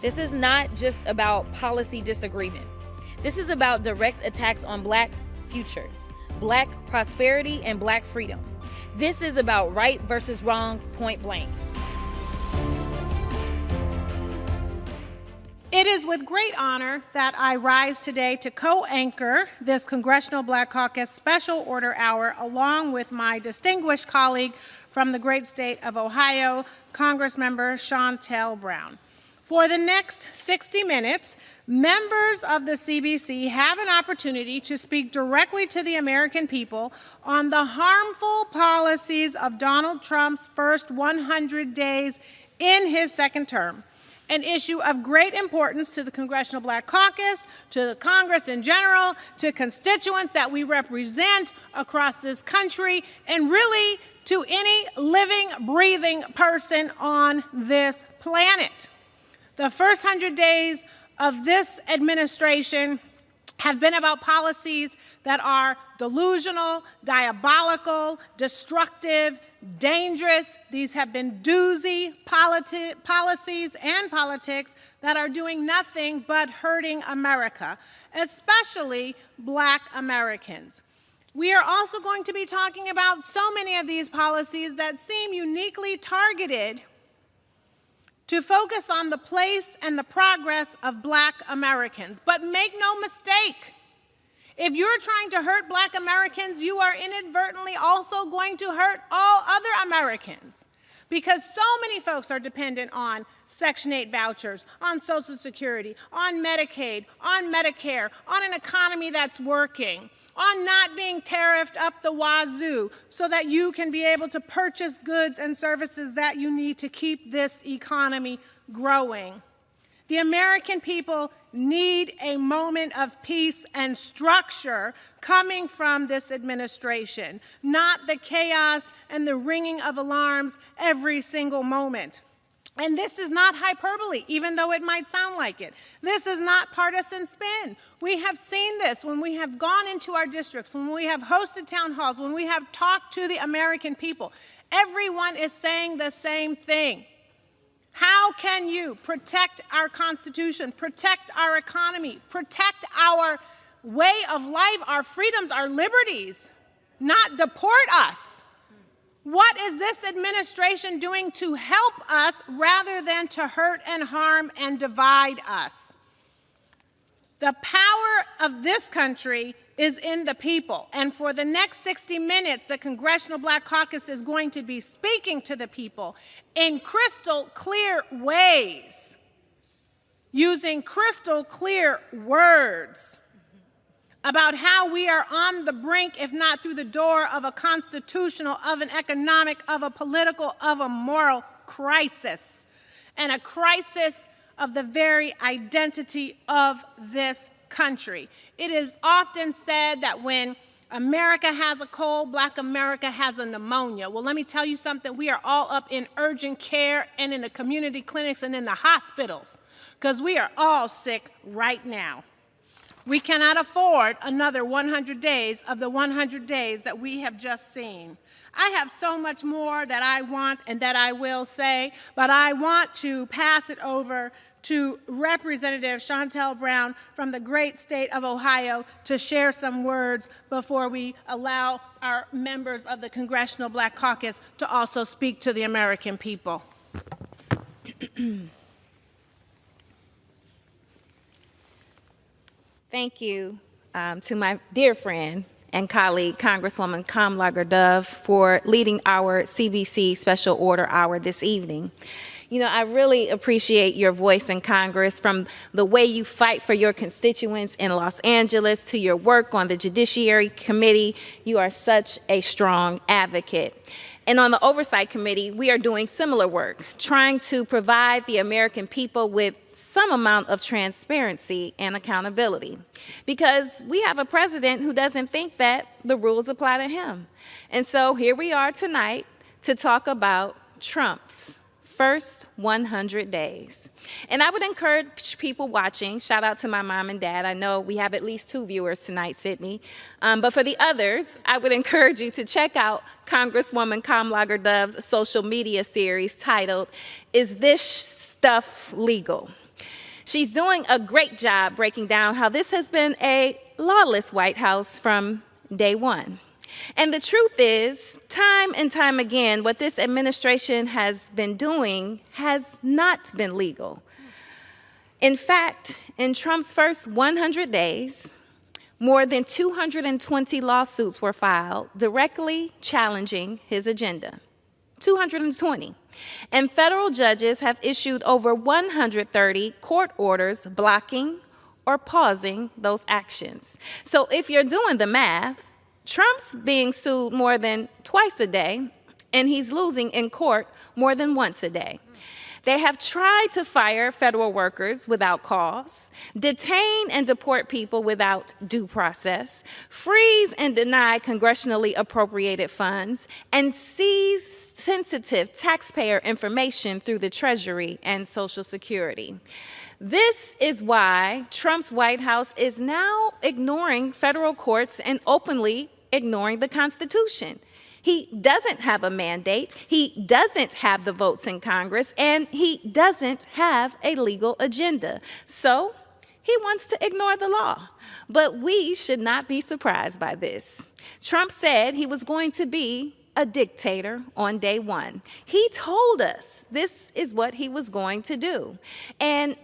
This is not just about policy disagreement. This is about direct attacks on Black futures, Black prosperity, and Black freedom. This is about right versus wrong, point blank. It is with great honor that I rise today to co-anchor this Congressional Black Caucus Special Order Hour along with my distinguished colleague from the great state of Ohio, Congressmember Shontel Brown. For the next 60 minutes, members of the CBC have an opportunity to speak directly to the American people on the harmful policies of Donald Trump's first 100 days in his second term, an issue of great importance to the Congressional Black Caucus, to the Congress in general, to constituents that we represent across this country, and really to any living, breathing person on this planet. The first 100 days of this administration have been about policies that are delusional, diabolical, destructive, dangerous. These have been doozy policies and politics that are doing nothing but hurting America, especially Black Americans. We are also going to be talking about so many of these policies that seem uniquely targeted to focus on the place and the progress of Black Americans. But make no mistake, if you're trying to hurt Black Americans, you are inadvertently also going to hurt all other Americans, because so many folks are dependent on Section 8 vouchers, on Social Security, on Medicaid, on Medicare, on an economy that's working, on not being tariffed up the wazoo so that you can be able to purchase goods and services that you need to keep this economy growing. The American people need a moment of peace and structure coming from this administration, not the chaos and the ringing of alarms every single moment. And this is not hyperbole, even though it might sound like it. This is not partisan spin. We have seen this when we have gone into our districts, when we have hosted town halls, when we have talked to the American people. Everyone is saying the same thing. How can you protect our Constitution, protect our economy, protect our way of life, our freedoms, our liberties, not deport us? What is this administration doing to help us rather than to hurt and harm and divide us? The power of this country is in the people. And for the next 60 minutes, the Congressional Black Caucus is going to be speaking to the people in crystal clear ways, using crystal clear words about how we are on the brink, if not through the door, of a constitutional, of an economic, of a political, of a moral crisis, and a crisis of the very identity of this country. It is often said that when America has a cold, Black America has a pneumonia. Well, let me tell you something. We are all up in urgent care and in the community clinics and in the hospitals because we are all sick right now. We cannot afford another 100 days of the 100 days that we have just seen. I have so much more that I want and that I will say, but I want to pass it over to Representative Shontel Brown from the great state of Ohio to share some words before we allow our members of the Congressional Black Caucus to also speak to the American people. Thank you to my dear friend and colleague, Congresswoman Kamlager-Dove, for leading our CBC Special Order Hour this evening. You know, I really appreciate your voice in Congress, from the way you fight for your constituents in Los Angeles to your work on the Judiciary Committee. You are such a strong advocate. And on the Oversight Committee, we are doing similar work, trying to provide the American people with some amount of transparency and accountability, because we have a president who doesn't think that the rules apply to him. And so here we are tonight to talk about Trump's first 100 days. And I would encourage people watching, shout out to my mom and dad. I know we have at least 2 viewers tonight, Sydney. But for the others, I would encourage you to check out Congresswoman Kamlager-Dove's social media series titled, "Is This Stuff Legal?" She's doing a great job breaking down how this has been a lawless White House from day one. And the truth is, time and time again, what this administration has been doing has not been legal. In fact, in Trump's first 100 days, more than 220 lawsuits were filed directly challenging his agenda. 220. And federal judges have issued over 130 court orders blocking or pausing those actions. So if you're doing the math, Trump's being sued more than twice a day, and he's losing in court more than once a day. They have tried to fire federal workers without cause, detain and deport people without due process, freeze and deny congressionally appropriated funds, and seize sensitive taxpayer information through the Treasury and Social Security. This is why Trump's White House is now ignoring federal courts and openly ignoring the Constitution. He doesn't have a mandate, he doesn't have the votes in Congress, and he doesn't have a legal agenda. So he wants to ignore the law. But we should not be surprised by this. Trump said he was going to be a dictator on day one. He told us this is what he was going to do. And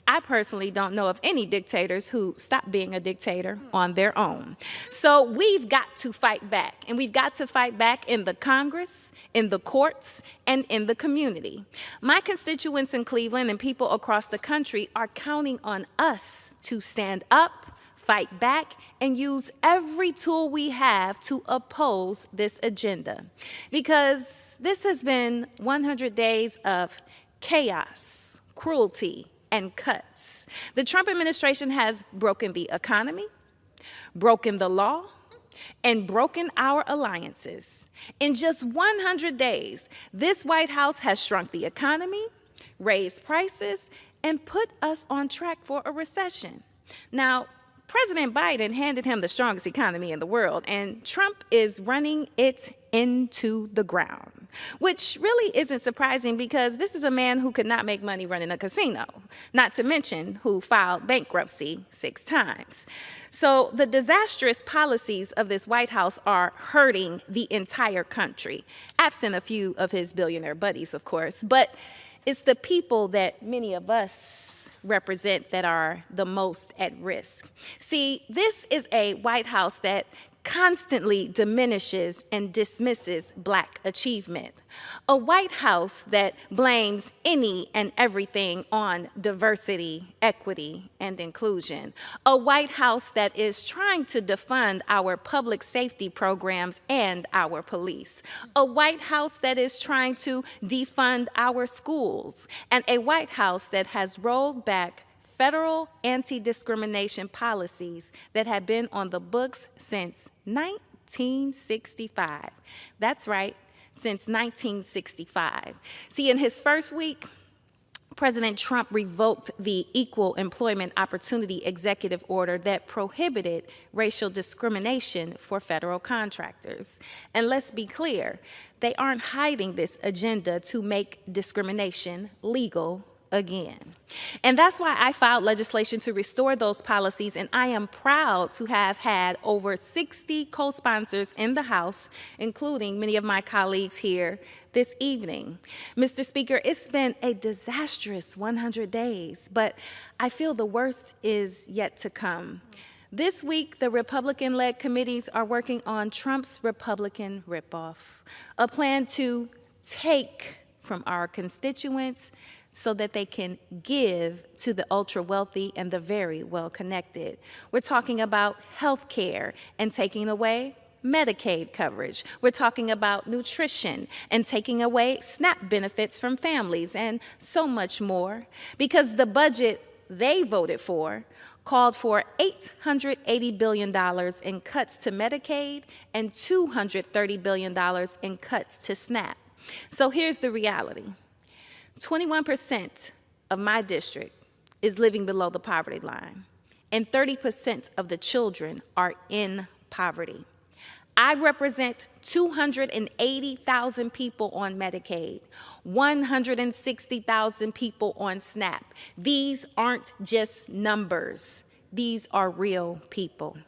I personally don't know of any dictators who stop being a dictator on their own. So we've got to fight back, and we've got to fight back in the Congress, in the courts, and in the community. My constituents in Cleveland and people across the country are counting on us to stand up, fight back, and use every tool we have to oppose this agenda. Because this has been 100 days of chaos, cruelty, and cuts. The Trump administration has broken the economy, broken the law, and broken our alliances. In just 100 days, this White House has shrunk the economy, raised prices, and put us on track for a recession. Now, President Biden handed him the strongest economy in the world, and Trump is running it into the ground, which really isn't surprising because this is a man who could not make money running a casino, not to mention who filed bankruptcy 6 times. So the disastrous policies of this White House are hurting the entire country, absent a few of his billionaire buddies, of course, but it's the people that many of us represent that are the most at risk. See, this is a White House that constantly diminishes and dismisses Black achievement. A White House that blames any and everything on diversity, equity, and inclusion. A White House that is trying to defund our public safety programs and our police. A White House that is trying to defund our schools. And a White House that has rolled back federal anti-discrimination policies that have been on the books since 1965. That's right, since 1965. See, in his first week, President Trump revoked the Equal Employment Opportunity Executive Order that prohibited racial discrimination for federal contractors. And let's be clear, they aren't hiding this agenda to make discrimination legal again. And that's why I filed legislation to restore those policies, and I am proud to have had over 60 co-sponsors in the House, including many of my colleagues here this evening. Mr. Speaker, it's been a disastrous 100 days, but I feel the worst is yet to come. This week, the Republican-led committees are working on Trump's Republican ripoff, a plan to take from our constituents so that they can give to the ultra-wealthy and the very well-connected. We're talking about health care and taking away Medicaid coverage. We're talking about nutrition and taking away SNAP benefits from families and so much more, because the budget they voted for called for $880 billion in cuts to Medicaid and $230 billion in cuts to SNAP. So here's the reality. 21% of my district is living below the poverty line, and 30% of the children are in poverty. I represent 280,000 people on Medicaid, 160,000 people on SNAP. These aren't just numbers. These are real people.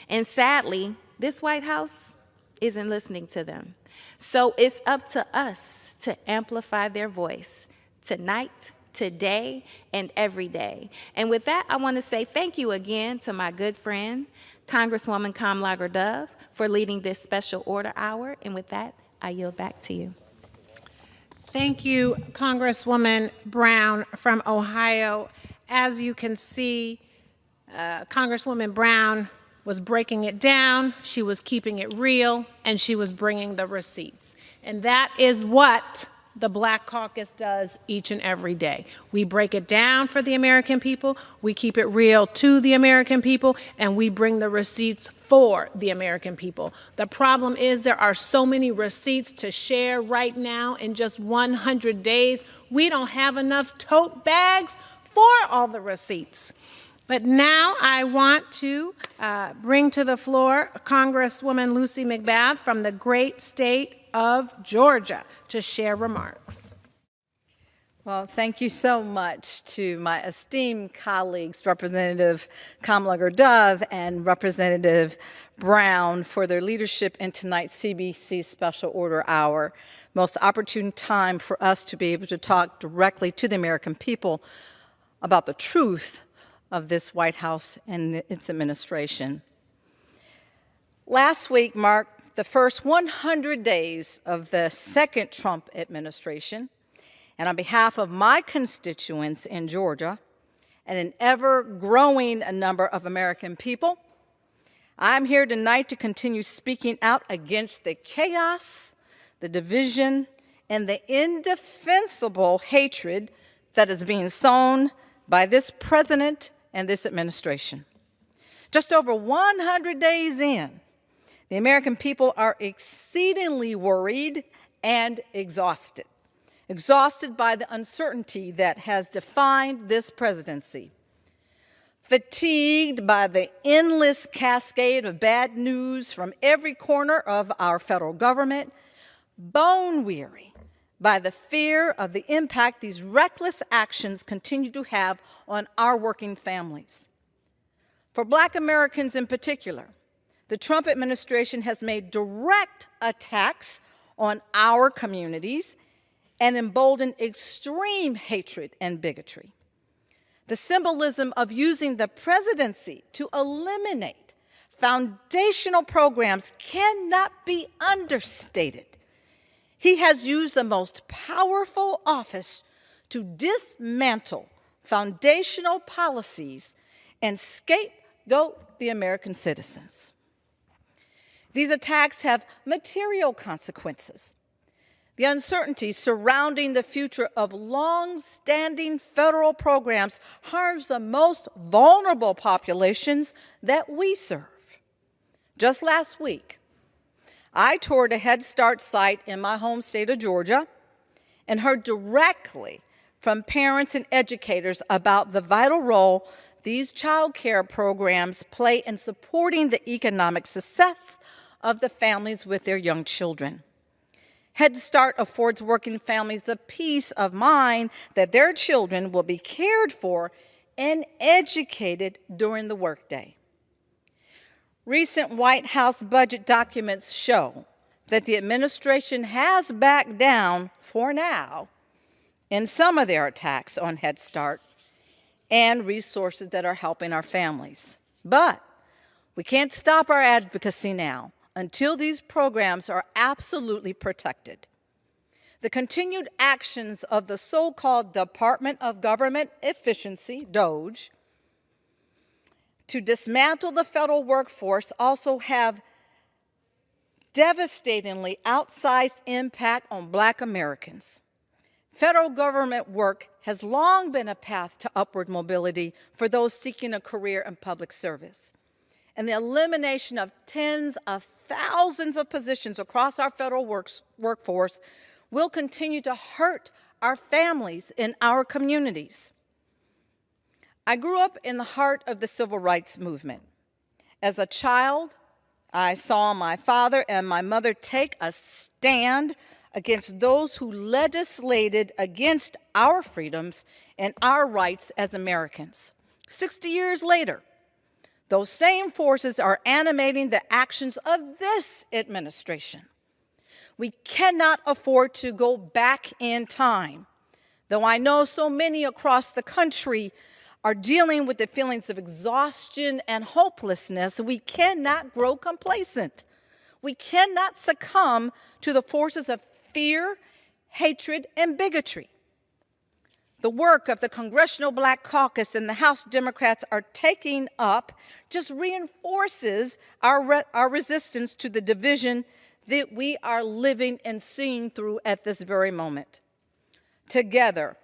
And sadly, this White House isn't listening to them. So it's up to us to amplify their voice tonight, today, and every day. And with that, I want to say thank you again to my good friend, Congresswoman Kamlager-Dove, for leading this special order hour. And with that, I yield back to you. Thank you, Congresswoman Brown from Ohio. As you can see, Congresswoman Brown was breaking it down, she was keeping it real, and she was bringing the receipts. And that is what the Black Caucus does each and every day. We break it down for the American people, we keep it real to the American people, and we bring the receipts for the American people. The problem is there are so many receipts to share right now in just 100 days. We don't have enough tote bags for all the receipts. But now I want to bring to the floor Congresswoman Lucy McBath from the great state of Georgia to share remarks. Well, thank you so much to my esteemed colleagues, Representative Kamlager-Dove and Representative Brown, for their leadership in tonight's CBC Special Order Hour. Most opportune time for us to be able to talk directly to the American people about the truth of this White House and its administration. Last week marked the first 100 days of the second Trump administration, and on behalf of my constituents in Georgia and an ever-growing number of American people, I'm here tonight to continue speaking out against the chaos, the division, and the indefensible hatred that is being sown by this president and this administration. Just over 100 days in, the American people are exceedingly worried and exhausted. Exhausted by the uncertainty that has defined this presidency. Fatigued by the endless cascade of bad news from every corner of our federal government. Bone weary by the fear of the impact these reckless actions continue to have on our working families. For Black Americans in particular, the Trump administration has made direct attacks on our communities and emboldened extreme hatred and bigotry. The symbolism of using the presidency to eliminate foundational programs cannot be understated. He has used the most powerful office to dismantle foundational policies and scapegoat the American citizens. These attacks have material consequences. The uncertainty surrounding the future of long-standing federal programs harms the most vulnerable populations that we serve. Just last week, I toured a Head Start site in my home state of Georgia and heard directly from parents and educators about the vital role these child care programs play in supporting the economic success of the families with their young children. Head Start affords working families the peace of mind that their children will be cared for and educated during the workday. Recent White House budget documents show that the administration has backed down, for now, in some of their attacks on Head Start and resources that are helping our families. But we can't stop our advocacy now until these programs are absolutely protected. The continued actions of the so-called Department of Government Efficiency, DOGE, to dismantle the federal workforce also have devastatingly outsized impact on Black Americans. Federal government work has long been a path to upward mobility for those seeking a career in public service. And the elimination of tens of thousands of positions across our federal workforce will continue to hurt our families in our communities. I grew up in the heart of the civil rights movement. As a child, I saw my father and my mother take a stand against those who legislated against our freedoms and our rights as Americans. 60 years later, those same forces are animating the actions of this administration. We cannot afford to go back in time. Though I know so many across the country are dealing with the feelings of exhaustion and hopelessness, we cannot grow complacent. We cannot succumb to the forces of fear, hatred, and bigotry. The work of the Congressional Black Caucus and the House Democrats are taking up just reinforces our resistance to the division that we are living and seeing through at this very moment. Together,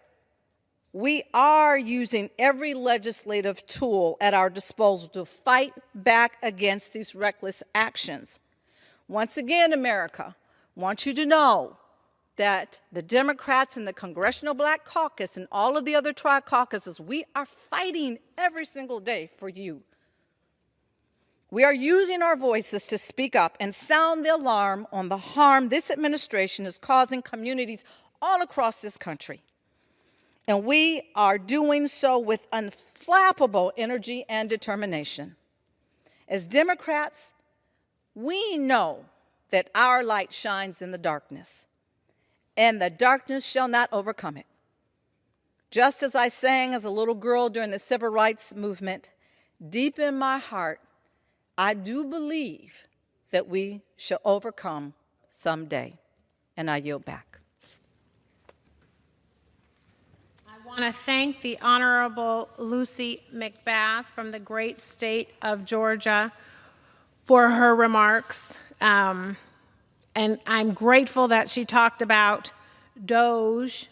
we are using every legislative tool at our disposal to fight back against these reckless actions. Once again, America, I want you to know that the Democrats and the Congressional Black Caucus and all of the other tri-caucuses, we are fighting every single day for you. We are using our voices to speak up and sound the alarm on the harm this administration is causing communities all across this country. And we are doing so with unflappable energy and determination. As Democrats, we know that our light shines in the darkness, and the darkness shall not overcome it. Just as I sang as a little girl during the civil rights movement, deep in my heart, I do believe that we shall overcome someday. And I yield back. I want to thank the Honorable Lucy McBath from the great state of Georgia for her remarks. And I'm grateful that she talked about DOGE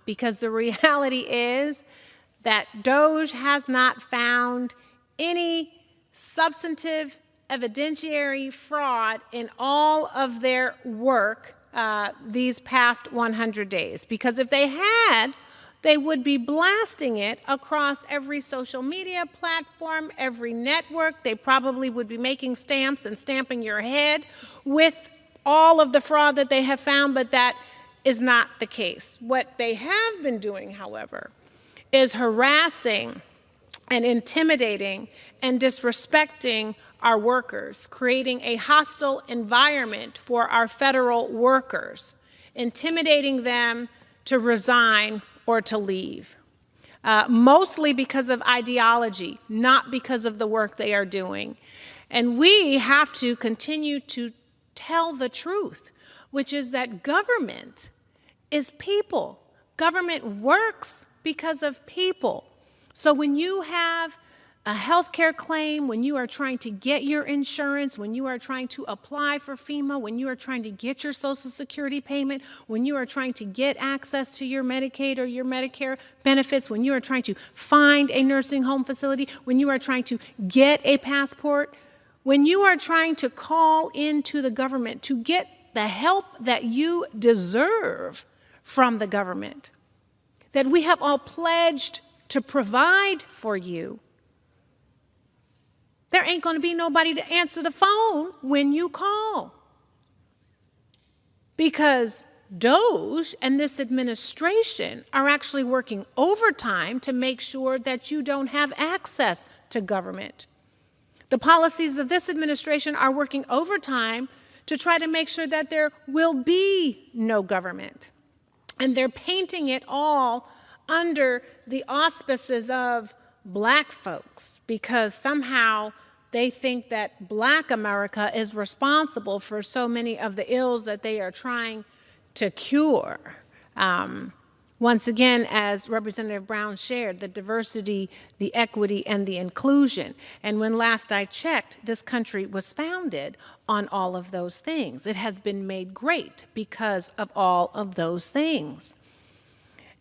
because the reality is that DOGE has not found any substantive evidentiary fraud in all of their work these past 100 days. Because if they had, they would be blasting it across every social media platform, every network. They probably would be making stamps and stamping your head with all of the fraud that they have found, but that is not the case. What they have been doing, however, is harassing and intimidating and disrespecting our workers, creating a hostile environment for our federal workers, intimidating them to resign or to leave, mostly because of ideology, not because of the work they are doing. And we have to continue to tell the truth, which is that government is people. Government works because of people. So when you have a healthcare claim, when you are trying to get your insurance, when you are trying to apply for FEMA, when you are trying to get your Social Security payment, when you are trying to get access to your Medicaid or your Medicare benefits, when you are trying to find a nursing home facility, when you are trying to get a passport, when you are trying to call into the government to get the help that you deserve from the government, that we have all pledged to provide for you, there ain't going to be nobody to answer the phone when you call. Because DOGE and this administration are actually working overtime to make sure that you don't have access to government. The policies of this administration are working overtime to try to make sure that there will be no government. And they're painting it all under the auspices of Black folks, because somehow they think that Black America is responsible for so many of the ills that they are trying to cure. Once again, as Representative Brown shared, the diversity, the equity, and the inclusion. And when last I checked, this country was founded on all of those things. It has been made great because of all of those things.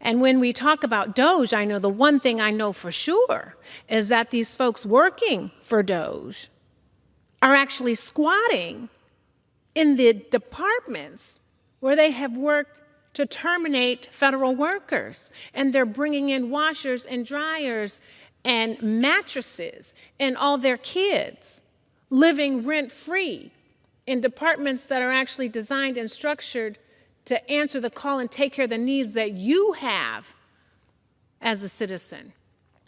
And when we talk about DOGE, I know the one thing I know for sure is that these folks working for DOGE are actually squatting in the departments where they have worked to terminate federal workers. And they're bringing in washers and dryers and mattresses and all their kids, living rent-free in departments that are actually designed and structured to answer the call and take care of the needs that you have as a citizen,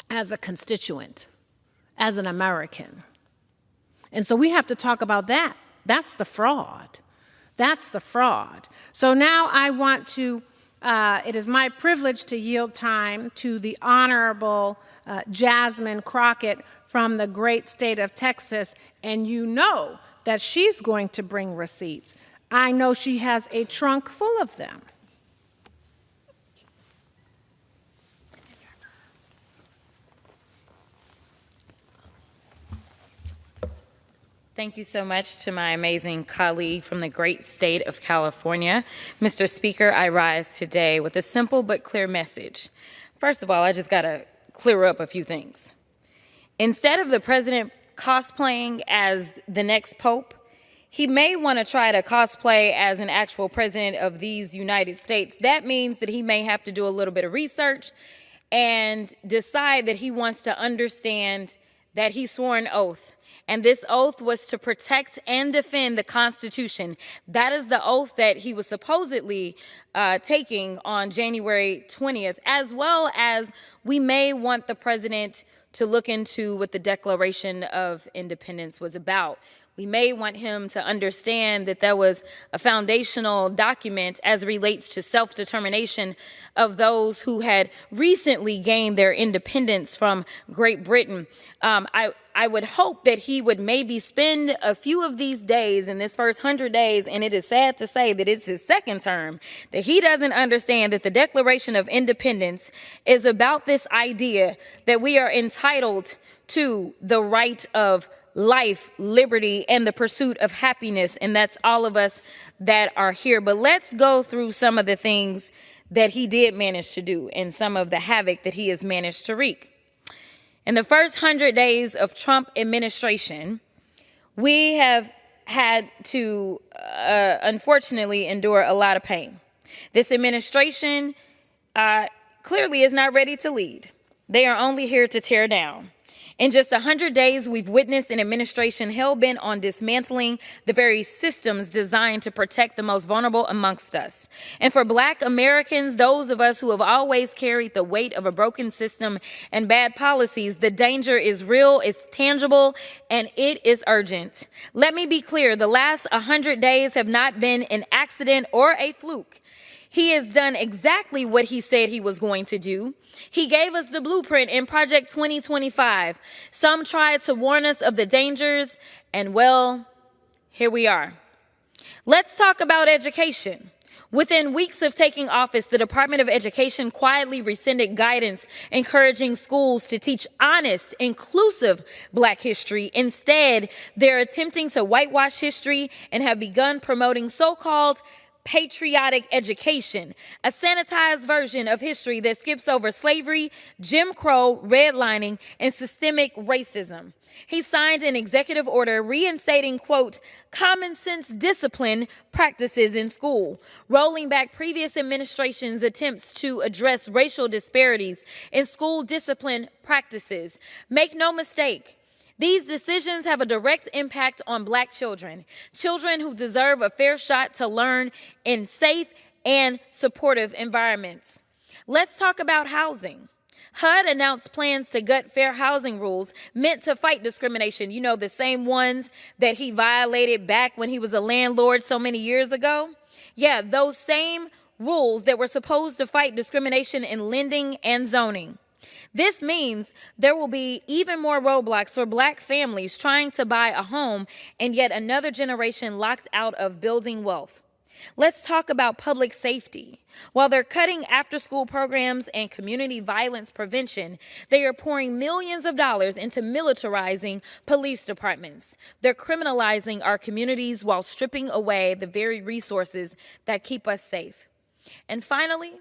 as a constituent, as an American. And so we have to talk about that. That's the fraud. That's the fraud. So now I want to, it is my privilege to yield time to the Honorable Jasmine Crockett from the great state of Texas, and you know that she's going to bring receipts. I know she has a trunk full of them. Thank you so much to my amazing colleague from the great state of California. Mr. Speaker, I rise today with a simple but clear message. First of all, I just got to clear up a few things. Instead of the president cosplaying as the next pope, he may want to try to cosplay as an actual president of these United States. That means that he may have to do a little bit of research and decide that he wants to understand that he swore an oath. And this oath was to protect and defend the Constitution. That is the oath that he was supposedly taking on January 20th, as well as we may want the president to look into what the Declaration of Independence was about. We may want him to understand that there was a foundational document as it relates to self-determination of those who had recently gained their independence from Great Britain. I would hope that he would maybe spend a few of these days in this first 100 days, and it is sad to say that it's his second term, that he doesn't understand that the Declaration of Independence is about this idea that we are entitled to the right of life, liberty, and the pursuit of happiness, and that's all of us that are here. But let's go through some of the things that he did manage to do and some of the havoc that he has managed to wreak. In the first 100 days of Trump administration, we have had to, unfortunately, endure a lot of pain. This administration clearly is not ready to lead. They are only here to tear down. In just 100 days, we've witnessed an administration hell-bent on dismantling the very systems designed to protect the most vulnerable amongst us. And for Black Americans, those of us who have always carried the weight of a broken system and bad policies, the danger is real, it's tangible, and it is urgent. Let me be clear, the last 100 days have not been an accident or a fluke. He has done exactly what he said he was going to do. He gave us the blueprint in Project 2025. Some tried to warn us of the dangers, and well, here we are. Let's talk about education. Within weeks of taking office, the Department of Education quietly rescinded guidance encouraging schools to teach honest, inclusive Black history. Instead, they're attempting to whitewash history and have begun promoting so-called patriotic education, a sanitized version of history that skips over slavery, Jim Crow, redlining, and systemic racism. He signed an executive order reinstating, quote, common sense discipline practices in school, rolling back previous administrations' attempts to address racial disparities in school discipline practices. Make no mistake, these decisions have a direct impact on Black children, children who deserve a fair shot to learn in safe and supportive environments. Let's talk about housing. HUD announced plans to gut fair housing rules meant to fight discrimination. You know, the same ones that he violated back when he was a landlord so many years ago. Yeah, those same rules that were supposed to fight discrimination in lending and zoning. This means there will be even more roadblocks for Black families trying to buy a home and yet another generation locked out of building wealth. Let's talk about public safety. While they're cutting after-school programs and community violence prevention, they are pouring millions of dollars into militarizing police departments. They're criminalizing our communities while stripping away the very resources that keep us safe. And finally,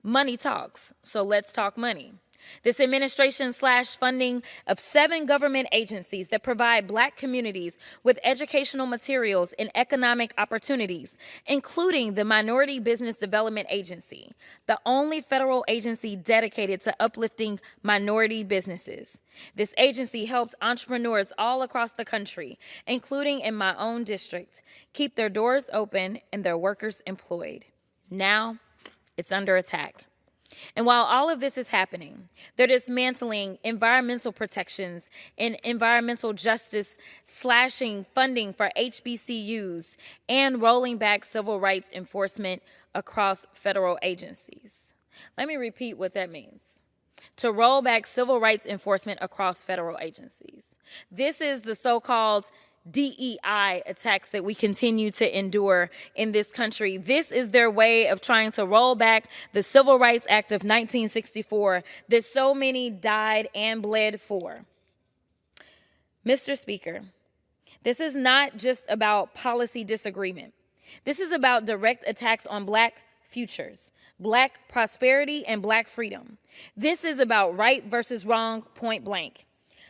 money talks, so let's talk money. This administration slashed funding of 7 government agencies that provide Black communities with educational materials and economic opportunities, including the Minority Business Development Agency, the only federal agency dedicated to uplifting minority businesses. This agency helps entrepreneurs all across the country, including in my own district, keep their doors open and their workers employed. Now, it's under attack. And while all of this is happening, they're dismantling environmental protections and environmental justice, slashing funding for HBCUs, and rolling back civil rights enforcement across federal agencies. Let me repeat what that means. To roll back civil rights enforcement across federal agencies. This is the so-called DEI attacks that we continue to endure in this country. This is their way of trying to roll back the Civil Rights Act of 1964 that so many died and bled for. Mr. Speaker, this is not just about policy disagreement. This is about direct attacks on Black futures, Black prosperity, and Black freedom. This is about right versus wrong, point blank.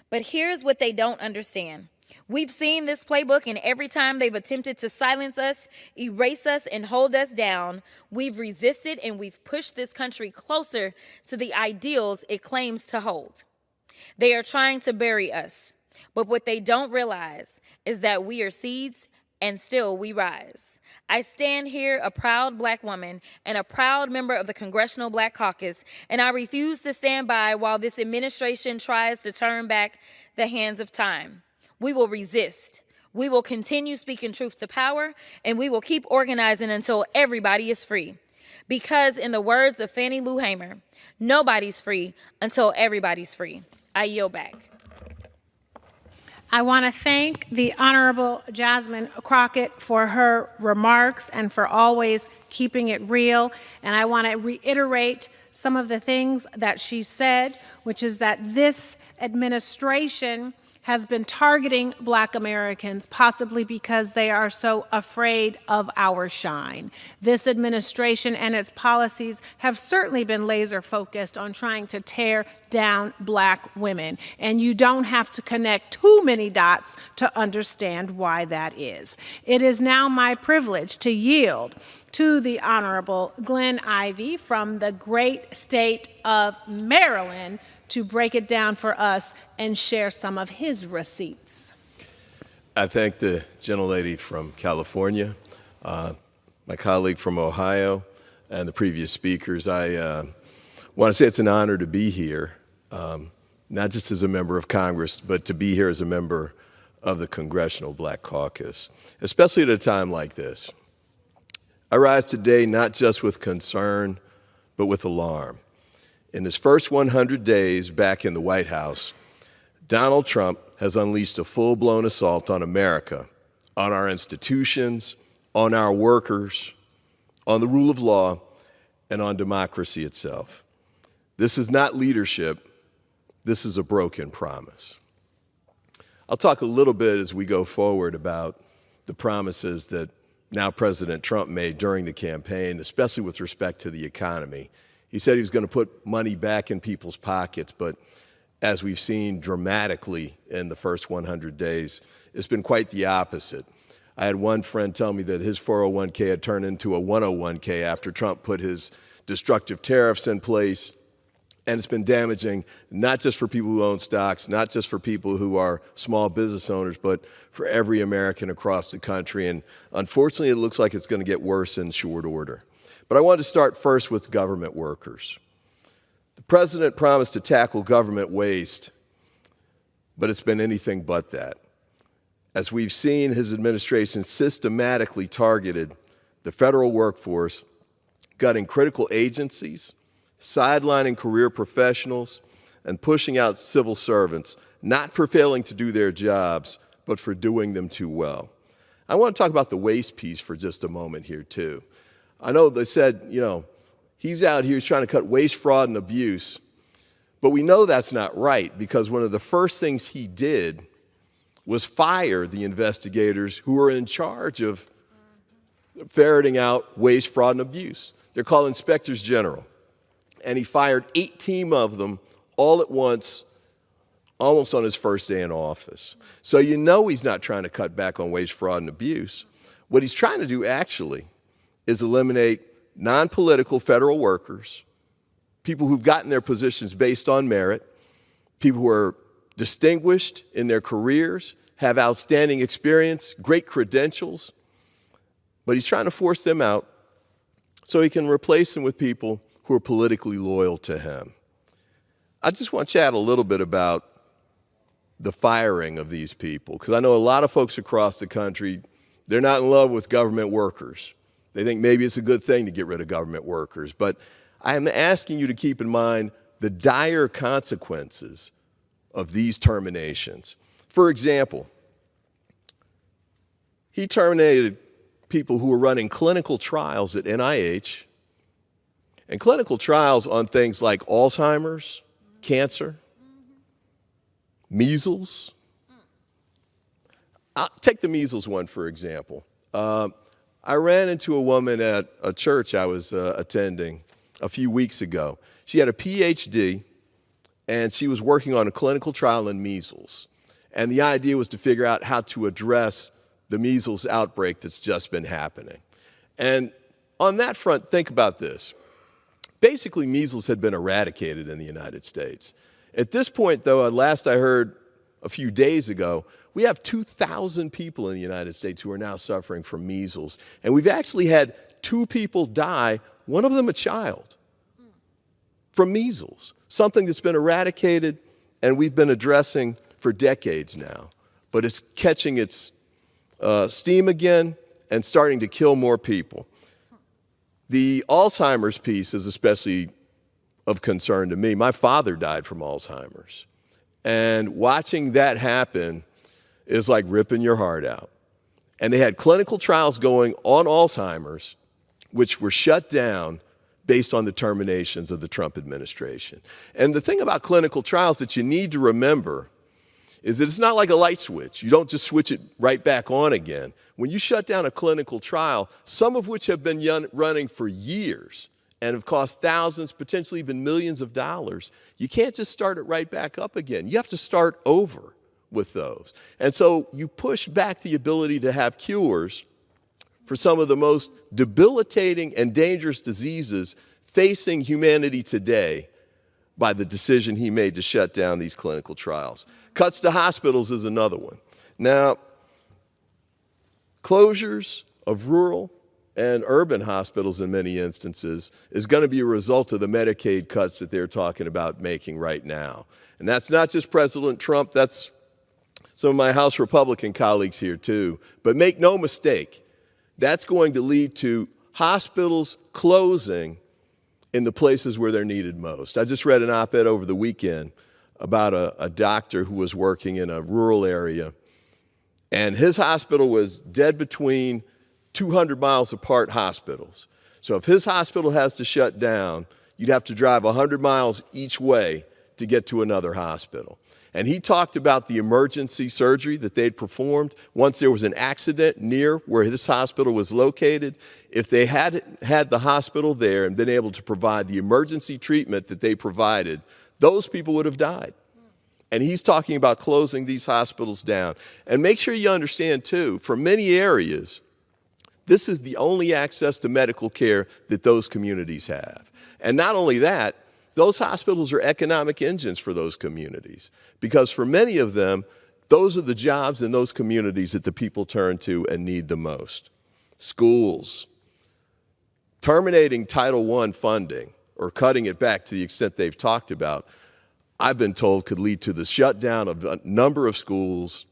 But here's what they don't understand. We've seen this playbook, and every time they've attempted to silence us, erase us, and hold us down, we've resisted and we've pushed this country closer to the ideals it claims to hold. They are trying to bury us, but what they don't realize is that we are seeds and still we rise. I stand here a proud Black woman and a proud member of the Congressional Black Caucus, and I refuse to stand by while this administration tries to turn back the hands of time. We will resist. We will continue speaking truth to power, and we will keep organizing until everybody is free. Because in the words of Fannie Lou Hamer, nobody's free until everybody's free. I yield back. I want to thank the Honorable Jasmine Crockett for her remarks and for always keeping it real. And I want to reiterate some of the things that she said, which is that this administration has been targeting Black Americans, possibly because they are so afraid of our shine. This administration and its policies have certainly been laser focused on trying to tear down Black women, and you don't have to connect too many dots to understand why that is. It is now my privilege to yield to the Honorable Glenn Ivey from the great state of Maryland to break it down for us and share some of his receipts. I thank the gentlelady from California, my colleague from Ohio, and the previous speakers. I want to say it's an honor to be here, not just as a member of Congress, but to be here as a member of the Congressional Black Caucus, especially at a time like this. I rise today not just with concern, but with alarm. In his first 100 days back in the White House, Donald Trump has unleashed a full-blown assault on America, on our institutions, on our workers, on the rule of law, and on democracy itself. This is not leadership. This is a broken promise. I'll talk a little bit as we go forward about the promises that now President Trump made during the campaign, especially with respect to the economy. He said he was going to put money back in people's pockets, but as we've seen dramatically in the first 100 days, it's been quite the opposite. I had one friend tell me that his 401k had turned into a 101k after Trump put his destructive tariffs in place, and it's been damaging not just for people who own stocks, not just for people who are small business owners, but for every American across the country, and unfortunately it looks like it's going to get worse in short order. But I want to start first with government workers. The president promised to tackle government waste, but it's been anything but that. As we've seen, his administration systematically targeted the federal workforce, gutting critical agencies, sidelining career professionals, and pushing out civil servants, not for failing to do their jobs, but for doing them too well. I want to talk about the waste piece for just a moment here, too. I know they said, he's out here trying to cut waste, fraud, and abuse. But we know that's not right, because one of the first things he did was fire the investigators who were in charge of ferreting out waste, fraud, and abuse. They're called inspectors general. And he fired 18 of them all at once, almost on his first day in office. So you know he's not trying to cut back on wage fraud and abuse. What he's trying to do actually is eliminate non-political federal workers, people who've gotten their positions based on merit, people who are distinguished in their careers, have outstanding experience, great credentials, but he's trying to force them out so he can replace them with people who are politically loyal to him. I just want to chat a little bit about the firing of these people, because I know a lot of folks across the country, they're not in love with government workers. They think maybe it's a good thing to get rid of government workers, but I am asking you to keep in mind the dire consequences of these terminations. For example, he terminated people who were running clinical trials at NIH, and clinical trials on things like Alzheimer's, cancer, measles. I'll take the measles one, for example. I ran into a woman at a church I was attending a few weeks ago. She had a PhD, and she was working on a clinical trial in measles. And the idea was to figure out how to address the measles outbreak that's just been happening. And on that front, think about this. Basically, measles had been eradicated in the United States. At this point, though, last I heard a few days ago, we have 2,000 people in the United States who are now suffering from measles. And we've actually had 2 people die, one of them a child, from measles, something that's been eradicated and we've been addressing for decades now. But it's catching its steam again and starting to kill more people. The Alzheimer's piece is especially of concern to me. My father died from Alzheimer's. And watching that happen is like ripping your heart out. And they had clinical trials going on Alzheimer's, which were shut down based on the terminations of the Trump administration. And the thing about clinical trials that you need to remember is that it's not like a light switch. You don't just switch it right back on again. When you shut down a clinical trial, some of which have been running for years and have cost thousands, potentially even millions of dollars, you can't just start it right back up again. You have to start over with those. And so you push back the ability to have cures for some of the most debilitating and dangerous diseases facing humanity today by the decision he made to shut down these clinical trials. Cuts to hospitals is another one. Now, closures of rural and urban hospitals in many instances is going to be a result of the Medicaid cuts that they're talking about making right now. And that's not just President Trump, that's some of my House Republican colleagues here too. But make no mistake, that's going to lead to hospitals closing in the places where they're needed most. I just read an op-ed over the weekend about a doctor who was working in a rural area, and his hospital was dead between 200 miles apart hospitals. So if his hospital has to shut down, you'd have to drive 100 miles each way to get to another hospital. And he talked about the emergency surgery that they'd performed once there was an accident near where this hospital was located. If they had had the hospital there and been able to provide the emergency treatment that they provided, those people would have died. And he's talking about closing these hospitals down. And make sure you understand, too, for many areas, this is the only access to medical care that those communities have. And not only that, those hospitals are economic engines for those communities, because for many of them, those are the jobs in those communities that the people turn to and need the most. Schools. Terminating Title I funding or cutting it back to the extent they've talked about, I've been told could lead to the shutdown of a number of schools,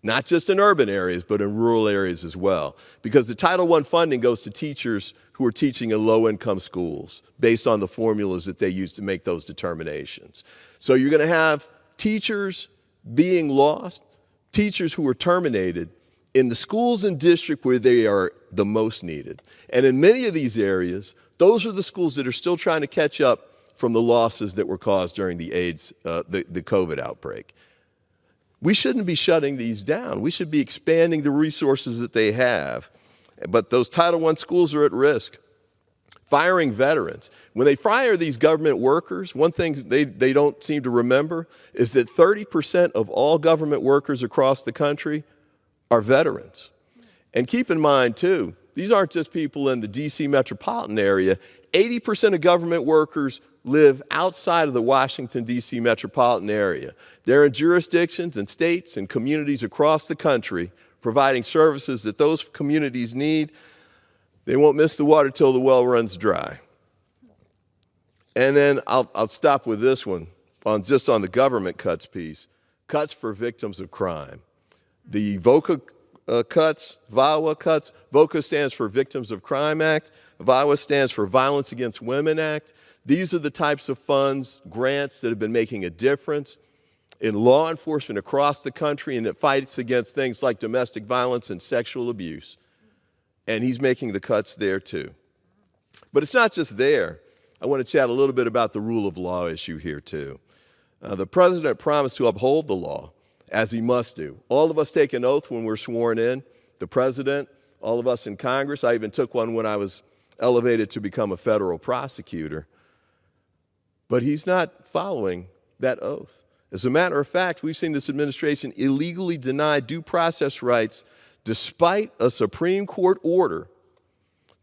not just in urban areas, but in rural areas as well. Because the Title I funding goes to teachers who are teaching in low-income schools based on the formulas that they use to make those determinations. So you're going to have teachers being lost, teachers who are terminated in the schools and district where they are the most needed. And in many of these areas, those are the schools that are still trying to catch up from the losses that were caused during the the COVID outbreak. We shouldn't be shutting these down. We should be expanding the resources that they have. But those Title I schools are at risk. firing veterans. When they fire these government workers, one thing they don't seem to remember is that 30% of all government workers across the country are veterans. And keep in mind, too, these aren't just people in the D.C. metropolitan area. 80% of government workers live outside of the Washington, D.C. metropolitan area. They're in jurisdictions and states and communities across the country providing services that those communities need. They won't miss the water till the well runs dry. And then I'll stop with this one, just on the government cuts piece. Cuts for victims of crime. The VOCA cuts, VAWA cuts. VOCA stands for Victims of Crime Act. VAWA stands for Violence Against Women Act. These are the types of funds, grants that have been making a difference in law enforcement across the country and that fights against things like domestic violence and sexual abuse. And he's making the cuts there too. But it's not just there. I want to chat a little bit about the rule of law issue here too. The president promised to uphold the law, as he must do. All of us take an oath when we're sworn in. The president, all of us in Congress. I even took one when I was elevated to become a federal prosecutor. But he's not following that oath. As a matter of fact, we've seen this administration illegally deny due process rights despite a Supreme Court order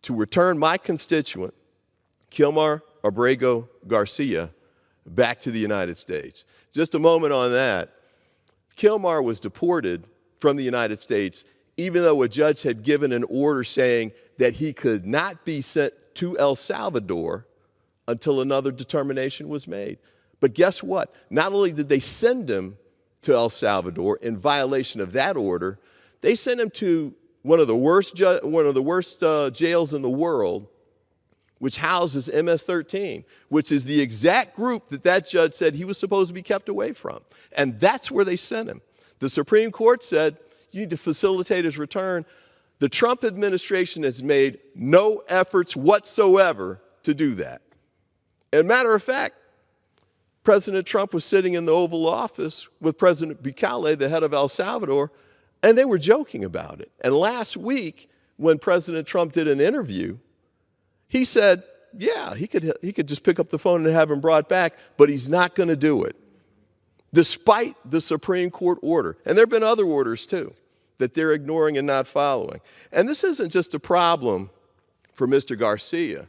to return my constituent, Kilmar Abrego Garcia, back to the United States. Just a moment on that. Kilmar was deported from the United States even though a judge had given an order saying that he could not be sent to El Salvador until another determination was made. But guess what? Not only did they send him to El Salvador in violation of that order, they sent him to one of the worst jails in the world, which houses MS-13, which is the exact group that judge said he was supposed to be kept away from. And that's where they sent him. The Supreme Court said, you need to facilitate his return. The Trump administration has made no efforts whatsoever to do that. As a matter of fact, President Trump was sitting in the Oval Office with President Bukele, the head of El Salvador, and they were joking about it. And last week, when President Trump did an interview, he said, yeah, he could just pick up the phone and have him brought back, but he's not going to do it, despite the Supreme Court order. And there have been other orders, too, that they're ignoring and not following. And this isn't just a problem for Mr. Garcia.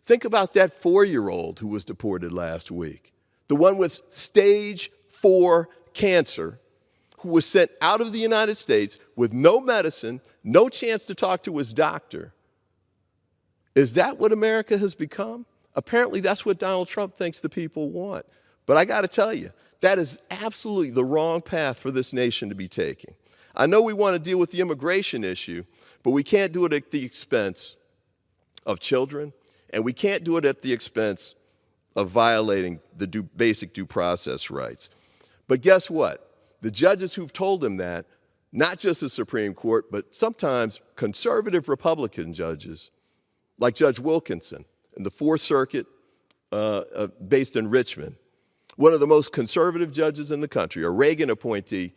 Think about that 4-year-old who was deported last week, the one with stage 4 cancer, who was sent out of the United States with no medicine, no chance to talk to his doctor. Is that what America has become? Apparently, that's what Donald Trump thinks the people want. But I got to tell you, that is absolutely the wrong path for this nation to be taking. I know we want to deal with the immigration issue, but we can't do it at the expense of children, and we can't do it at the expense of violating the basic due process rights. But guess what? The judges who've told him that, not just the Supreme Court, but sometimes conservative Republican judges, like Judge Wilkinson in the Fourth Circuit based in Richmond, one of the most conservative judges in the country, a Reagan appointee,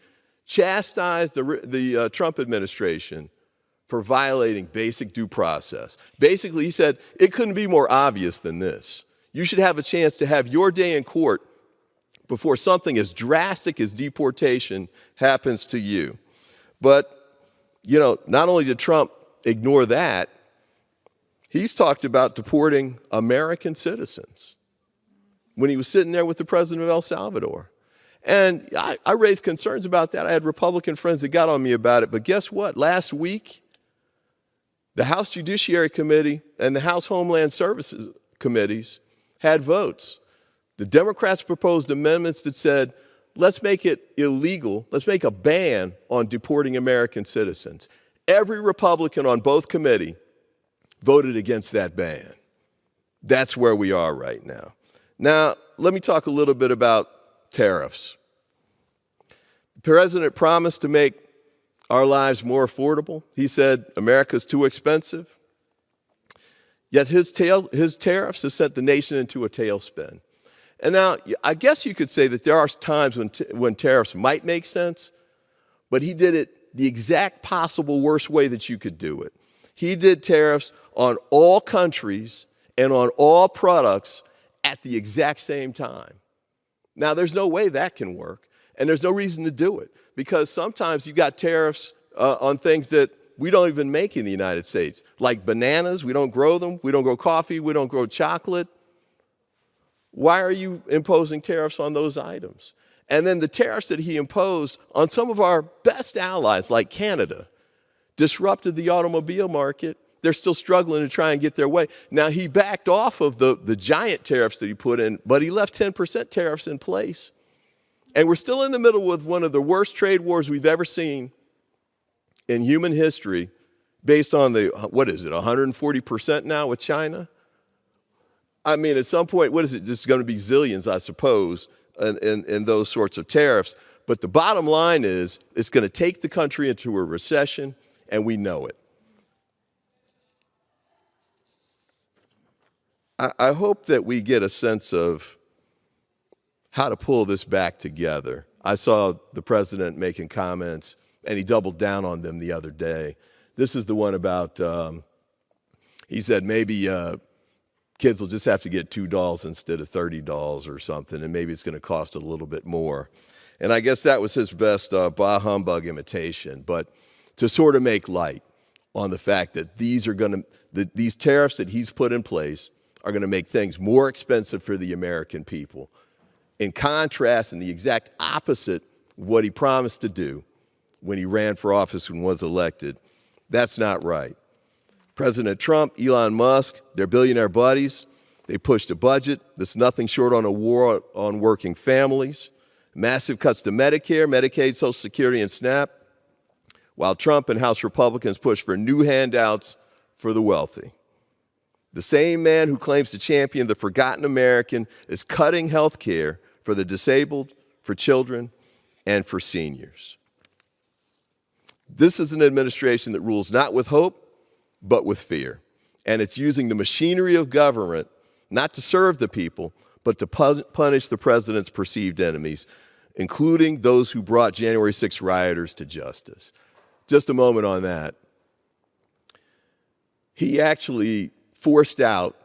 chastised the Trump administration for violating basic due process. Basically, he said, it couldn't be more obvious than this. You should have a chance to have your day in court before something as drastic as deportation happens to you. But, not only did Trump ignore that, he's talked about deporting American citizens when he was sitting there with the president of El Salvador. And I raised concerns about that. I had Republican friends that got on me about it. But guess what? Last week, the House Judiciary Committee and the House Homeland Services Committees had votes. The Democrats proposed amendments that said, let's make it illegal, let's make a ban on deporting American citizens. Every Republican on both committees voted against that ban. That's where we are right now. Now, let me talk a little bit about tariffs. The president promised to make our lives more affordable. He said America's too expensive. Yet his tariffs have sent the nation into a tailspin. And now, I guess you could say that there are times when tariffs might make sense, but he did it the exact possible worst way that you could do it. He did tariffs on all countries and on all products at the exact same time. Now, there's no way that can work, and there's no reason to do it, because sometimes you've got tariffs on things that we don't even make in the United States, like bananas. We don't grow them. We don't grow coffee. We don't grow chocolate. Why are you imposing tariffs on those items? And then the tariffs that he imposed on some of our best allies, like Canada, disrupted the automobile market. They're still struggling to try and get their way. Now, he backed off of the giant tariffs that he put in, but he left 10% tariffs in place. And we're still in the middle with one of the worst trade wars we've ever seen in human history, based on the, 140% now with China? I mean, at some point, what is it? Just going to be zillions, I suppose, in those sorts of tariffs. But the bottom line is, it's going to take the country into a recession, and we know it. I hope that we get a sense of how to pull this back together. I saw the president making comments, and he doubled down on them the other day. This is the one about, he said maybe kids will just have to get $2 instead of $30 or something, and maybe it's going to cost a little bit more. And I guess that was his best bah humbug imitation, but to sort of make light on the fact that these tariffs that he's put in place are going to make things more expensive for the American people. In contrast, and the exact opposite of what he promised to do when he ran for office and was elected. That's not right. President Trump, Elon Musk, their billionaire buddies, they pushed a budget that's nothing short on a war on working families, massive cuts to Medicare, Medicaid, Social Security, and SNAP, while Trump and House Republicans push for new handouts for the wealthy. The same man who claims to champion the forgotten American is cutting health care for the disabled, for children, and for seniors. This is an administration that rules not with hope, but with fear. And it's using the machinery of government not to serve the people, but to punish the president's perceived enemies, including those who brought January 6 rioters to justice. Just a moment on that. He actually forced out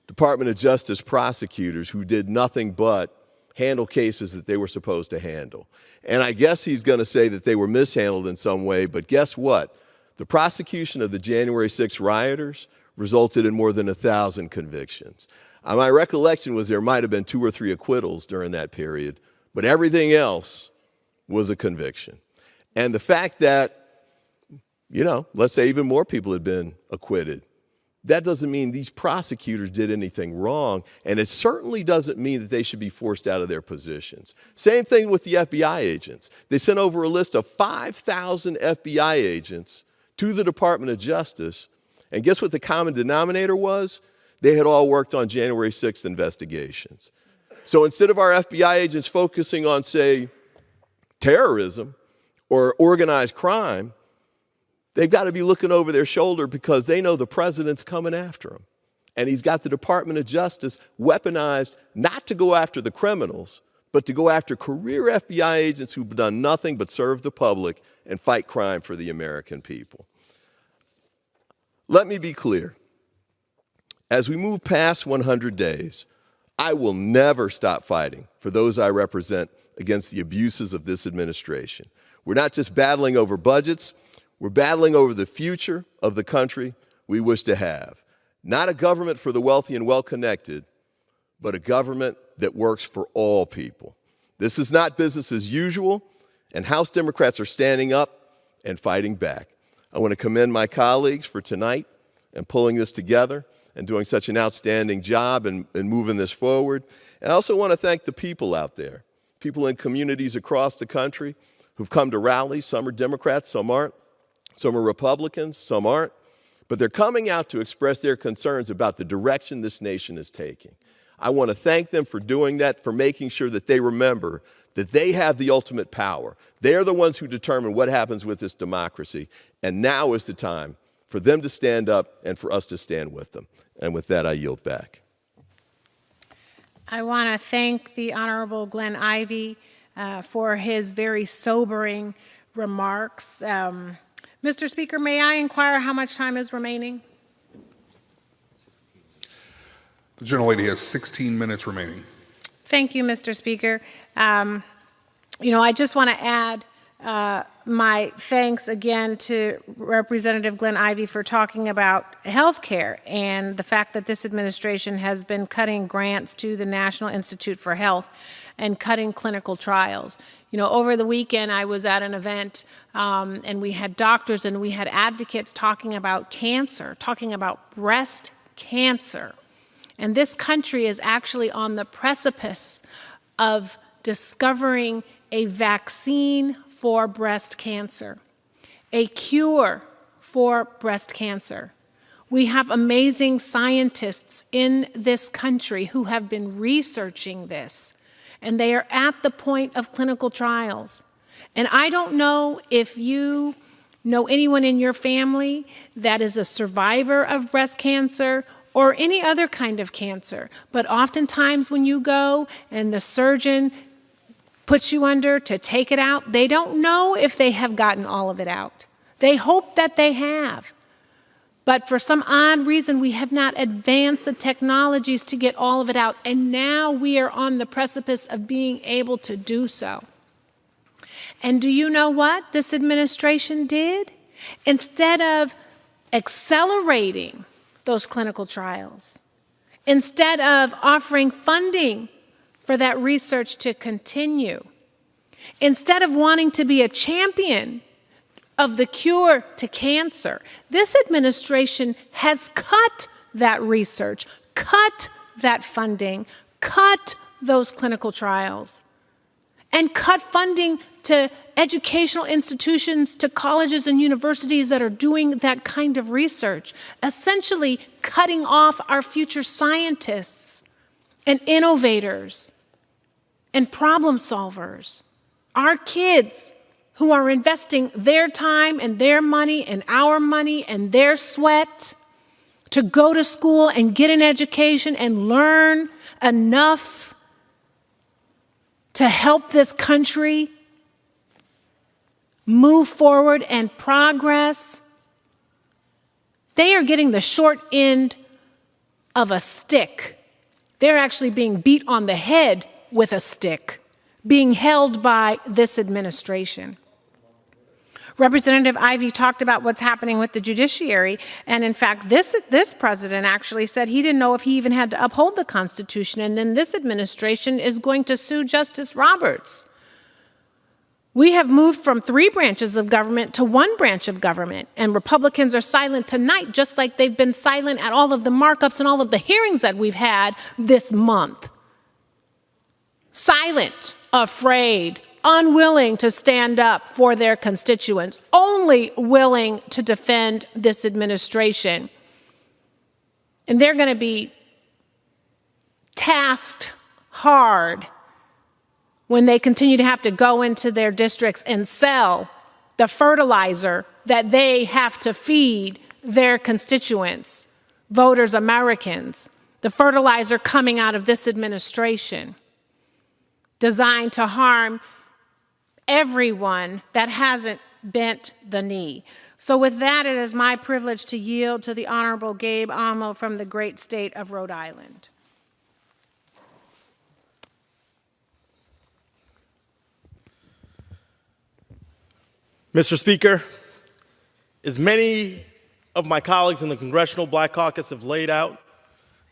Department of Justice prosecutors who did nothing but handle cases that they were supposed to handle. And I guess he's going to say that they were mishandled in some way, but guess what? The prosecution of the January 6 rioters resulted in more than 1,000 convictions. My recollection was there might have been 2 or 3 acquittals during that period, but everything else was a conviction. And the fact that, let's say even more people had been acquitted, that doesn't mean these prosecutors did anything wrong, and it certainly doesn't mean that they should be forced out of their positions. Same thing with the FBI agents. They sent over a list of 5,000 FBI agents to the Department of Justice, and guess what the common denominator was? They had all worked on January 6th investigations. So instead of our FBI agents focusing on, say, terrorism or organized crime, they've got to be looking over their shoulder because they know the president's coming after them. And he's got the Department of Justice weaponized not to go after the criminals, but to go after career FBI agents who've done nothing but serve the public and fight crime for the American people. Let me be clear. As we move past 100 days, I will never stop fighting for those I represent against the abuses of this administration. We're not just battling over budgets, we're battling over the future of the country we wish to have. Not a government for the wealthy and well-connected, but a government that works for all people. This is not business as usual, and House Democrats are standing up and fighting back. I want to commend my colleagues for tonight and pulling this together and doing such an outstanding job in moving this forward. And I also want to thank the people out there, people in communities across the country who've come to rallies. Some are Democrats, some aren't. Some are Republicans, some aren't. But they're coming out to express their concerns about the direction this nation is taking. I want to thank them for doing that, for making sure that they remember that they have the ultimate power. They're the ones who determine what happens with this democracy. And now is the time for them to stand up and for us to stand with them. And with that, I yield back. I want to thank the Honorable Glenn Ivey for his very sobering remarks. Mr. Speaker, may I inquire how much time is remaining? The gentlelady has 16 minutes remaining. Thank you, Mr. Speaker. I just want to add my thanks again to Representative Glenn Ivey for talking about health care and the fact that this administration has been cutting grants to the National Institute for Health and cutting clinical trials. Over the weekend, I was at an event and we had doctors and we had advocates talking about cancer, talking about breast cancer. And this country is actually on the precipice of discovering a vaccine for breast cancer, a cure for breast cancer. We have amazing scientists in this country who have been researching this, and they are at the point of clinical trials. And I don't know if you know anyone in your family that is a survivor of breast cancer or any other kind of cancer, but oftentimes when you go and the surgeon puts you under to take it out, they don't know if they have gotten all of it out. They hope that they have. But for some odd reason, we have not advanced the technologies to get all of it out. And now we are on the precipice of being able to do so. And do you know what this administration did? Instead of accelerating those clinical trials, instead of offering funding for that research to continue, instead of wanting to be a champion of the cure to cancer, this administration has cut that research, cut that funding, cut those clinical trials, and cut funding to educational institutions, to colleges and universities that are doing that kind of research, essentially cutting off our future scientists and innovators and problem solvers, our kids who are investing their time and their money and our money and their sweat to go to school and get an education and learn enough to help this country move forward and progress. They are getting the short end of a stick. They're actually being beat on the head with a stick, being held by this administration. Representative Ivey talked about what's happening with the judiciary, and in fact, this president actually said he didn't know if he even had to uphold the Constitution, and then this administration is going to sue Justice Roberts. We have moved from 3 branches of government to 1 branch of government, and Republicans are silent tonight, just like they've been silent at all of the markups and all of the hearings that we've had this month. Silent, afraid, unwilling to stand up for their constituents, only willing to defend this administration. And they're going to be tasked hard when they continue to have to go into their districts and sell the fertilizer that they have to feed their constituents, voters, Americans, the fertilizer coming out of this administration, designed to harm everyone that hasn't bent the knee. So with that, it is my privilege to yield to the Honorable Gabe Amo from the great state of Rhode Island. Mr. Speaker, as many of my colleagues in the Congressional Black Caucus have laid out,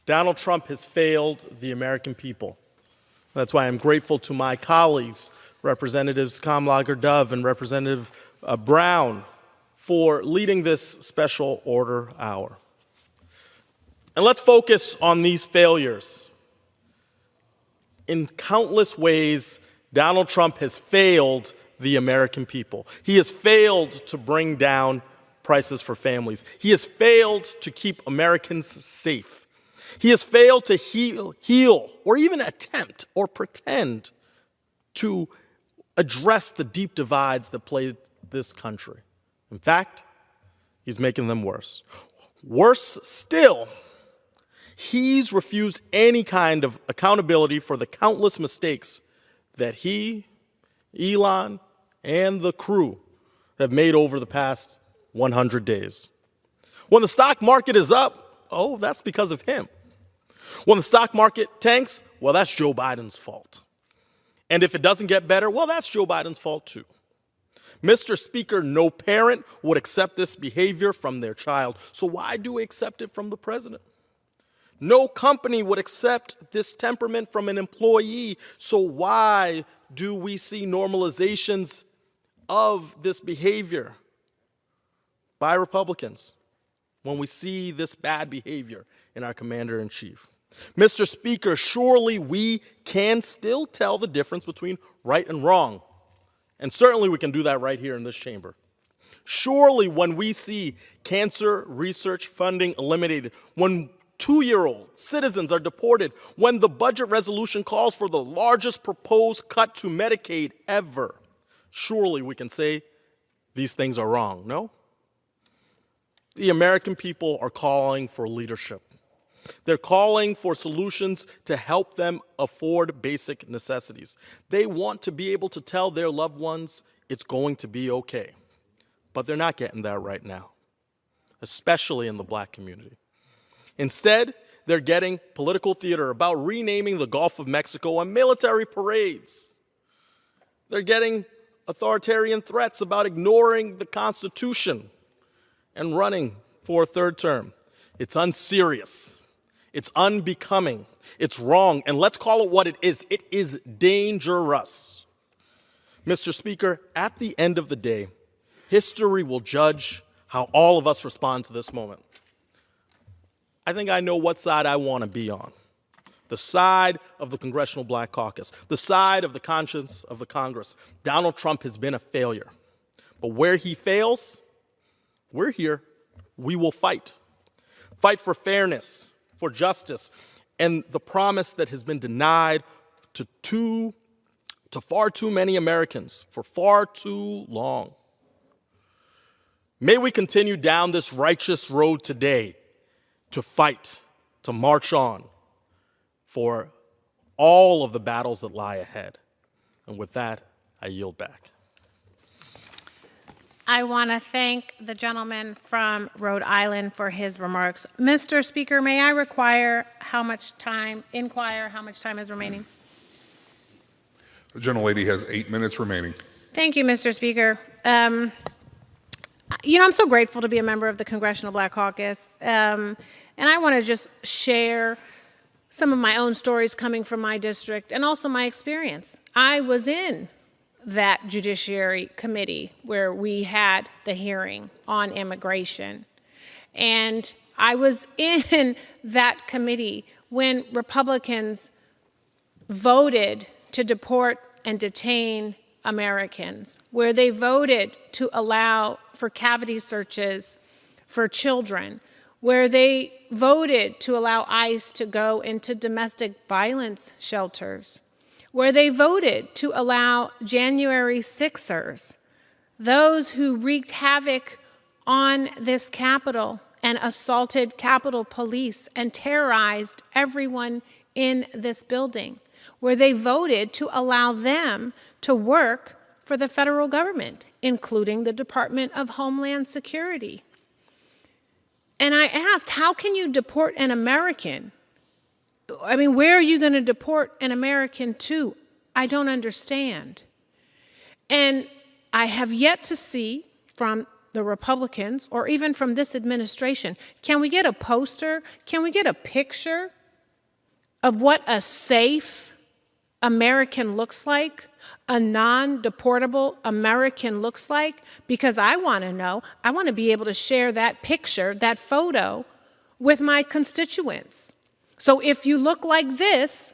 Donald Trump has failed the American people. That's why I'm grateful to my colleagues, Representatives Kamlager-Dove and Representative Brown, for leading this special order hour. And let's focus on these failures. In countless ways, Donald Trump has failed the American people. He has failed to bring down prices for families. He has failed to keep Americans safe. He has failed to heal, or even attempt or pretend to address the deep divides that plague this country. In fact, he's making them worse. Worse still, he's refused any kind of accountability for the countless mistakes that he, Elon, and the crew have made over the past 100 days. When the stock market is up, oh, that's because of him. When the stock market tanks, well, that's Joe Biden's fault. And if it doesn't get better, well, that's Joe Biden's fault too. Mr. Speaker, no parent would accept this behavior from their child. So why do we accept it from the president? No company would accept this temperament from an employee. So why do we see normalizations of this behavior by Republicans when we see this bad behavior in our commander-in-chief? Mr. Speaker, surely we can still tell the difference between right and wrong. And certainly we can do that right here in this chamber. Surely when we see cancer research funding eliminated, when 2-year-old citizens are deported, when the budget resolution calls for the largest proposed cut to Medicaid ever, surely we can say these things are wrong, no? The American people are calling for leadership. They're calling for solutions to help them afford basic necessities. They want to be able to tell their loved ones it's going to be okay. But they're not getting that right now, especially in the black community. Instead, they're getting political theater about renaming the Gulf of Mexico and military parades. They're getting authoritarian threats about ignoring the Constitution and running for a third term. It's unserious. It's unbecoming. It's wrong. And let's call it what it is. It is dangerous. Mr. Speaker, at the end of the day, history will judge how all of us respond to this moment. I think I know what side I want to be on. The side of the Congressional Black Caucus, the side of the conscience of the Congress. Donald Trump has been a failure. But where he fails, we're here. We will fight. Fight for fairness, for justice, and the promise that has been denied to far too many Americans for far too long. May we continue down this righteous road today to fight, to march on for all of the battles that lie ahead. And with that, I yield back. I want to thank the gentleman from Rhode Island for his remarks. Mr. Speaker, may I inquire how much time is remaining? The gentlelady has 8 minutes remaining. Thank you, Mr. Speaker. You know, I'm so grateful to be a member of the Congressional Black Caucus. And I want to just share some of my own stories coming from my district and also my experience. I was in that Judiciary Committee where we had the hearing on immigration. And I was in that committee when Republicans voted to deport and detain Americans, where they voted to allow for cavity searches for children, where they voted to allow ICE to go into domestic violence shelters, where they voted to allow January 6ers, those who wreaked havoc on this Capitol and assaulted Capitol Police and terrorized everyone in this building, where they voted to allow them to work for the federal government, including the Department of Homeland Security. And I asked, how can you deport an American? I mean, where are you going to deport an American to? I don't understand. And I have yet to see from the Republicans or even from this administration, can we get a poster? Can we get a picture of what a safe American looks like, a non-deportable American looks like? Because I want to know, I want to be able to share that picture, that photo with my constituents. So if you look like this,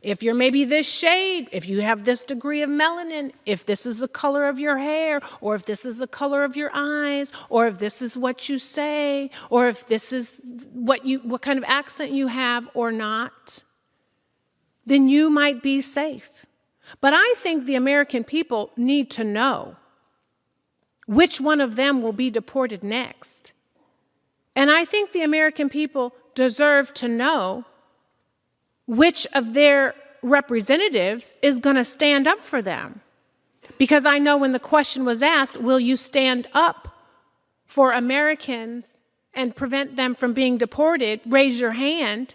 if you're maybe this shade, if you have this degree of melanin, if this is the color of your hair, or if this is the color of your eyes, or if this is what you say, or if this is what kind of accent you have or not, then you might be safe. But I think the American people need to know which one of them will be deported next. And I think the American people deserve to know which of their representatives is going to stand up for them. Because I know when the question was asked, will you stand up for Americans and prevent them from being deported, raise your hand.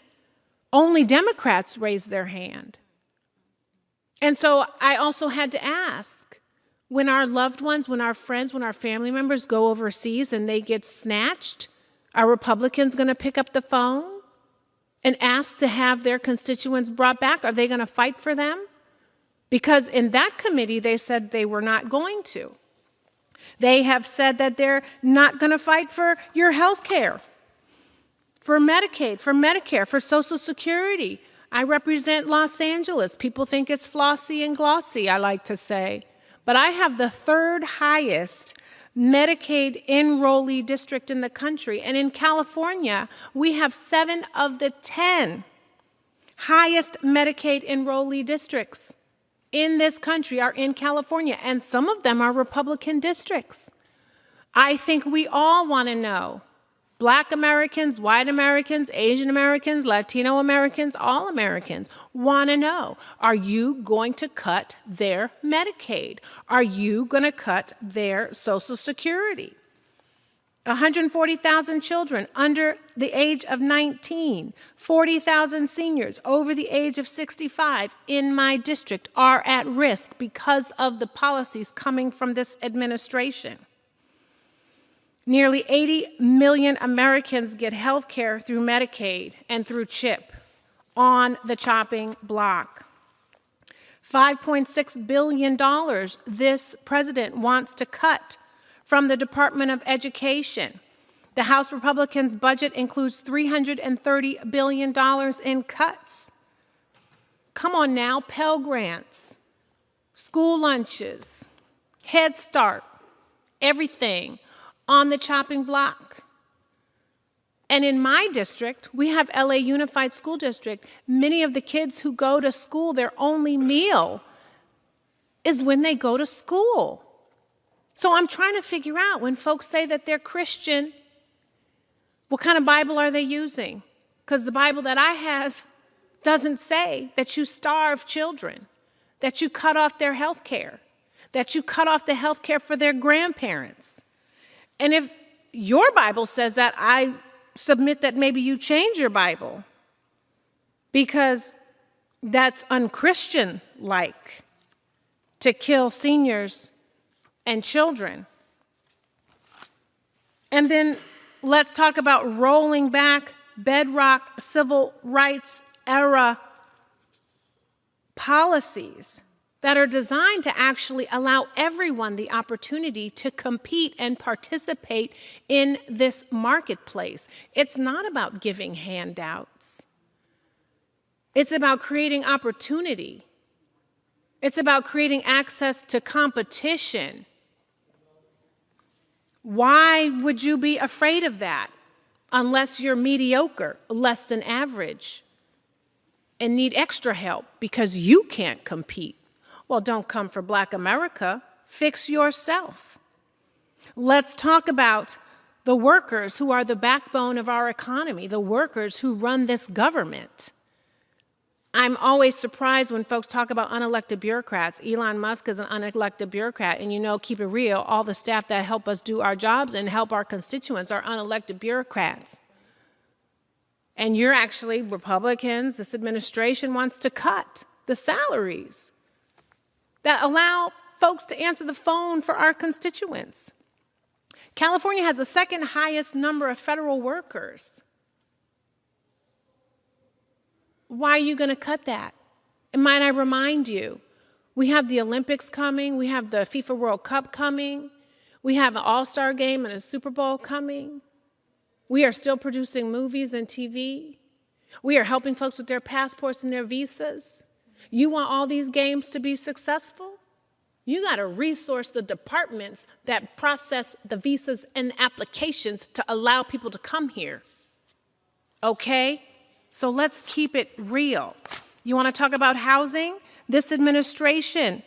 Only Democrats raised their hand. And so I also had to ask, when our loved ones, when our friends, when our family members go overseas and they get snatched, are Republicans going to pick up the phone and ask to have their constituents brought back? Are they going to fight for them? Because in that committee, they said they were not going to. They have said that they're not going to fight for your health care, for Medicaid, for Medicare, for Social Security. I represent Los Angeles. People think it's flossy and glossy, I like to say. But I have the third highest Medicaid enrollee district in the country. And in California, we have 7 of the 10 highest Medicaid enrollee districts in this country are in California, and some of them are Republican districts. I think we all want to know, Black Americans, white Americans, Asian Americans, Latino Americans, all Americans want to know, are you going to cut their Medicaid? Are you going to cut their Social Security? 140,000 children under the age of 19, 40,000 seniors over the age of 65 in my district are at risk because of the policies coming from this administration. Nearly 80 million Americans get health care through Medicaid and through CHIP on the chopping block. $5.6 billion this president wants to cut from the Department of Education. The House Republicans' budget includes $330 billion in cuts. Come on now, Pell Grants, school lunches, Head Start, everything on the chopping block. And in my district, we have LA Unified School District. Many of the kids who go to school, their only meal is when they go to school. So I'm trying to figure out, when folks say that they're Christian, what kind of Bible are they using? Because the Bible that I have doesn't say that you starve children, that you cut off their health care, that you cut off the health care for their grandparents. And if your Bible says that, I submit that maybe you change your Bible, because that's unchristian-like to kill seniors and children. And then let's talk about rolling back bedrock civil rights era policies that are designed to actually allow everyone the opportunity to compete and participate in this marketplace. It's not about giving handouts. It's about creating opportunity. It's about creating access to competition. Why would you be afraid of that unless you're mediocre, less than average, and need extra help because you can't compete? Well, don't come for Black America. Fix yourself. Let's talk about the workers who are the backbone of our economy, the workers who run this government. I'm always surprised when folks talk about unelected bureaucrats. Elon Musk is an unelected bureaucrat, and you know, keep it real, all the staff that help us do our jobs and help our constituents are unelected bureaucrats. And you're actually, Republicans, this administration wants to cut the salaries that allow folks to answer the phone for our constituents. California has the second highest number of federal workers. Why are you going to cut that? And might I remind you, we have the Olympics coming, we have the FIFA World Cup coming, we have an All-Star game and a Super Bowl coming. We are still producing movies and TV. We are helping folks with their passports and their visas. You want all these games to be successful? You got to resource the departments that process the visas and the applications to allow people to come here. Okay? So let's keep it real. You want to talk about housing? This administration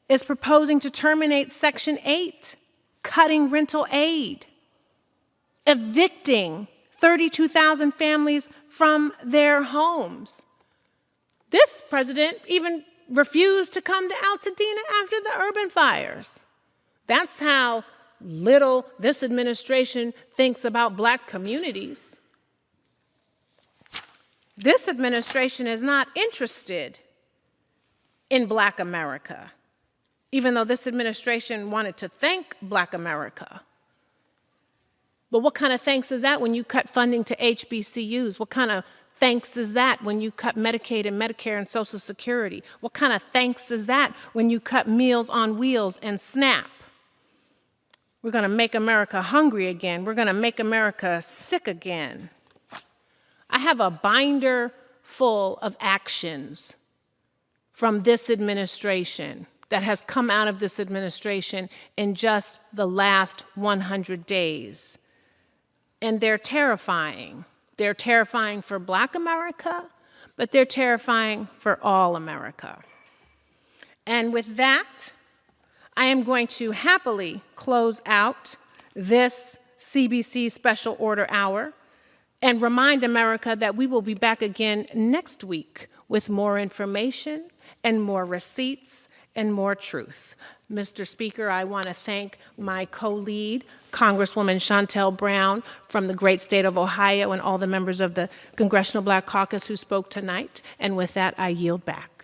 is proposing to terminate Section 8, cutting rental aid, evicting 32,000 families from their homes. This president even refused to come to Altadena after the urban fires. That's how little this administration thinks about Black communities. This administration is not interested in Black America, even though this administration wanted to thank Black America. But what kind of thanks is that when you cut funding to HBCUs? What kind of thanks is that when you cut Medicaid and Medicare and Social Security? What kind of thanks is that when you cut Meals on Wheels and SNAP? We're going to make America hungry again. We're going to make America sick again. I have a binder full of actions from this administration that has come out of this administration in just the last 100 days. And they're terrifying. They're terrifying for Black America, but they're terrifying for all America. And with that, I am going to happily close out this CBC Special Order Hour and remind America that we will be back again next week with more information and more receipts and more truth. Mr. Speaker, I want to thank my co-lead, Congresswoman Shontel Brown from the great state of Ohio, and all the members of the Congressional Black Caucus who spoke tonight. And with that, I yield back.